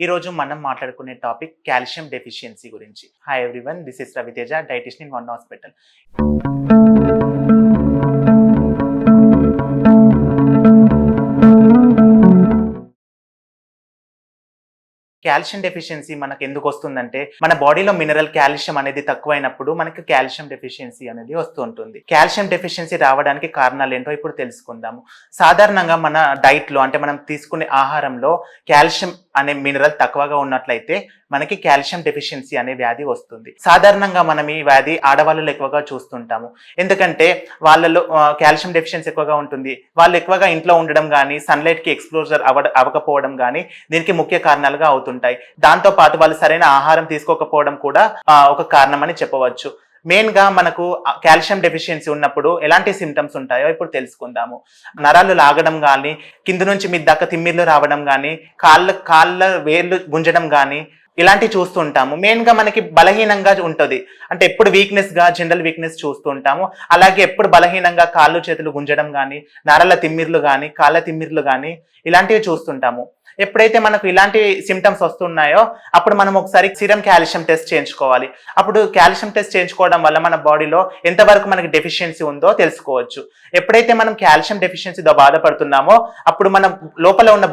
ఈ రోజు మనం మాట్లాడుకునే టాపిక్ కాల్షియం డెఫిషియన్సీ గురించి. Hi everyone, this is Raviteja, dietitian in one hospital. Calcium deficiency మనకు ఎందుకు వస్తుందంటే, మన బాడీలో మినరల్ కాల్షియం అనేది తక్కువైనప్పుడు మనకి కాల్షియం డెఫిషియన్సీ అనేది వస్తూ ఉంటుంది. కాల్షియం డెఫిషియన్సీ రావడానికి కారణాలు ఏంటో ఇప్పుడు తెలుసుకుందాము. సాధారణంగా మన డైట్లో, అంటే మనం తీసుకునే ఆహారంలో కాల్షియం అనే మినరల్ తక్కువగా ఉన్నట్లయితే మనకి కాల్షియం డెఫిషియన్సీ అనే వ్యాధి వస్తుంది. సాధారణంగా మనం ఈ వ్యాధి ఆడవాళ్ళలో ఎక్కువగా చూస్తుంటాము. ఎందుకంటే వాళ్ళలో కాల్షియం డెఫిషియన్సీ ఎక్కువగా ఉంటుంది. వాళ్ళు ఎక్కువగా ఇంట్లో ఉండడం కానీ, సన్లైట్కి ఎక్స్పోజర్ అవ్వకపోవడం కానీ దీనికి ముఖ్య కారణాలుగా అవుతుంటాయి. దాంతో పాటు వాళ్ళు సరైన ఆహారం తీసుకోకపోవడం కూడా ఒక కారణం అని చెప్పవచ్చు. మెయిన్ గా మనకు కాల్షియం డెఫిషియన్సీ ఉన్నప్పుడు ఎలాంటి సిమ్టమ్స్ ఉంటాయో ఇప్పుడు తెలుసుకుందాము. నరాలు లాగడం కానీ, కింద నుంచి మీ దాకా తిమ్మిర్లు రావడం కానీ, కాళ్ళ వేర్లు గుంజడం కానీ ఇలాంటివి చూస్తూ ఉంటాము. మెయిన్ గా మనకి బలహీనంగా ఉంటుంది, అంటే ఎప్పుడు వీక్నెస్ గా జనరల్ వీక్నెస్ చూస్తూ ఉంటాము. అలాగే ఎప్పుడు బలహీనంగా కాళ్ళు చేతులు గుంజడం కానీ, నరాల తిమ్మిర్లు కానీ, కాళ్ళ తిమ్మిర్లు కానీ ఇలాంటివి చూస్తుంటాము. ఎప్పుడైతే మనకు ఇలాంటి సిమ్టమ్స్ వస్తున్నాయో అప్పుడు మనం ఒకసారి సీరం కాల్షియం టెస్ట్ చేయించుకోవాలి. అప్పుడు కాల్షియం టెస్ట్ చేయించుకోవడం వల్ల మన బాడీలో ఎంతవరకు మనకి డెఫిషియన్సీ ఉందో తెలుసుకోవచ్చు. ఎప్పుడైతే మనం కాల్షియం డెఫిషియన్సీతో బాధపడుతున్నామో అప్పుడు మనం లోపల ఉన్న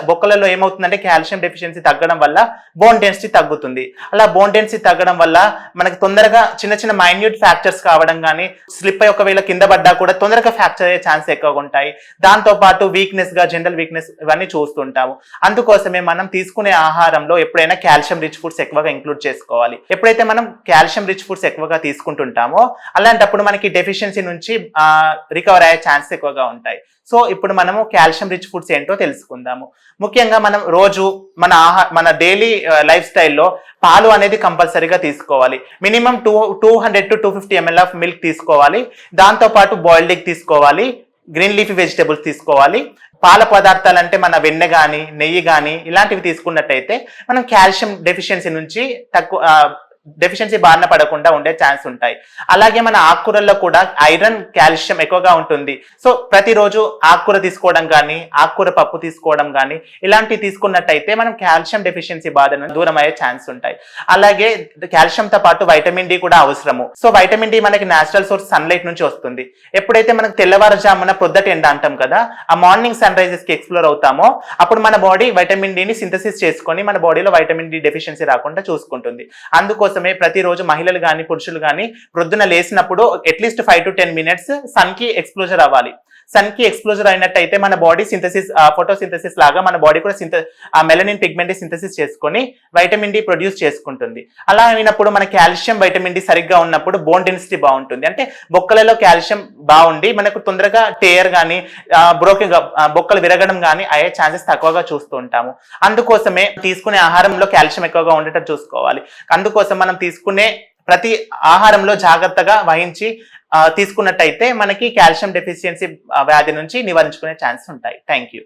బొక్కలలో ఏమవుతుందంటే, కాల్షియం డెఫిషియన్సీ తగ్గడం వల్ల బోన్ డెన్సిటీ తగ్గుతుంది. అలా బోన్ డెన్సిటీ తగ్గడం వల్ల మనకి తొందరగా చిన్న చిన్న మైన్యూట్ ఫ్రాక్చర్స్ కావడం కానీ, స్లిప్ అయ్యి ఒకవేళ కింద పడ్డా కూడా తొందరగా ఫ్రాక్చర్ అయ్యే ఛాన్స్ ఎక్కువగా ఉంటాయి. దాంతో పాటు వీక్నెస్ గా జనరల్ వీక్నెస్ ఇవన్నీ చూస్తుంటాము. అందుకోసమే మనం తీసుకునే ఆహారంలో ఎప్పుడైనా కాల్షియం రిచ్ ఫుడ్స్ ఎక్కువగా ఇంక్లూడ్ చేసుకోవాలి. ఎప్పుడైతే మనం కాల్షియం రిచ్ ఫుడ్స్ ఎక్కువగా తీసుకుంటుంటామో అలాంటప్పుడు మనకి డెఫిషియన్సీ నుంచి రికవర్ అయ్యే ఛాన్స్ ఎక్కువగా ఉంటాయి. సో ఇప్పుడు మనము కాల్షియం రిచ్ ఫుడ్స్ ఏంటో తెలుసుకుందాము. ముఖ్యంగా మనం రోజు మన డైలీ లైఫ్ స్టైల్లో పాలు అనేది కంపల్సరీగా తీసుకోవాలి. Minimum 200 to 250 ml of milk తీసుకోవాలి. దాంతో పాటు బాయిల్డ్ ఎగ్ తీసుకోవాలి, గ్రీన్ లీఫీ వెజిటేబుల్స్ తీసుకోవాలి. పాల పదార్థాలు అంటే మన వెన్నె కానీ, నెయ్యి కానీ ఇలాంటివి తీసుకున్నట్టయితే మనం కాల్షియం డెఫిషియన్సీ నుంచి డెఫిషియన్సీ బారిన పడకుండా ఉండే ఛాన్స్ ఉంటాయి. అలాగే మన ఆకుకూరల్లో కూడా ఐరన్, కాల్షియం ఎక్కువగా ఉంటుంది. సో ప్రతిరోజు ఆకుకూర తీసుకోవడం కానీ, ఆకుకూర పప్పు తీసుకోవడం కానీ ఇలాంటివి తీసుకున్నట్టయితే మనం కాల్షియం డెఫిషియన్సీ బాధను దూరం అయ్యే ఛాన్స్ ఉంటాయి. అలాగే కాల్షియంతో పాటు వైటమిన్ డి కూడా అవసరము. సో వైటమిన్ డి మనకి నేచురల్ సోర్స్ సన్లైట్ నుంచి వస్తుంది. ఎప్పుడైతే మనకు తెల్లవారుజామున పొద్దుట ఎండ అంటాం కదా, ఆ మార్నింగ్ సన్ రైజెస్ కి ఎక్స్ప్లోర్ అవుతామో అప్పుడు మన బాడీ వైటమిన్ డిని సింథసిస్ చేసుకొని మన బాడీలో వైటమిన్ డి డెఫిషియన్సీ రాకుండా చూసుకుంటుంది. అందుకోసమే ప్రతిరోజు మహిళలు కానీ, పురుషులు కానీ ప్రొద్దున లేసినప్పుడు అట్లీస్ట్ 5 to 10 minutes సన్ కి ఎక్స్ప్లోజర్ అవ్వాలి. సన్ కి ఎక్స్ప్లోజర్ అయినట్టయితే మన బాడీ సింథసిస్, ఫోటోసింథసిస్ లాగా మన బాడీ కూడా మెలనిన్ పిగ్మెంట్ సింథసిస్ చేసుకొని వైటమిన్ డి ప్రొడ్యూస్ చేసుకుంటుంది. అలా అయినప్పుడు మన కాల్షియం, వైటమిన్ డి సరిగ్గా ఉన్నప్పుడు బోన్ డెన్సిటీ బాగుంటుంది. అంటే బొక్కలలో కాల్షియం బాగుండి మనకు తొందరగా టేర్ కానీ, బొక్కలు విరగడం కానీ అయ్యే ఛాన్సెస్ తక్కువగా చూస్తూ ఉంటాము. అందుకోసమే తీసుకునే ఆహారంలో కాల్షియం ఎక్కువగా ఉండేటట్టు చూసుకోవాలి. అందుకోసం మనం తీసుకునే ప్రతి ఆహారంలో జాగ్రత్తగా వహించి తీసుకున్నట్టయితే మనకి కాల్షియం డెఫిషియన్సీ వ్యాధి నుంచి నివారించుకునే ఛాన్స్ ఉంటాయి. Thank you.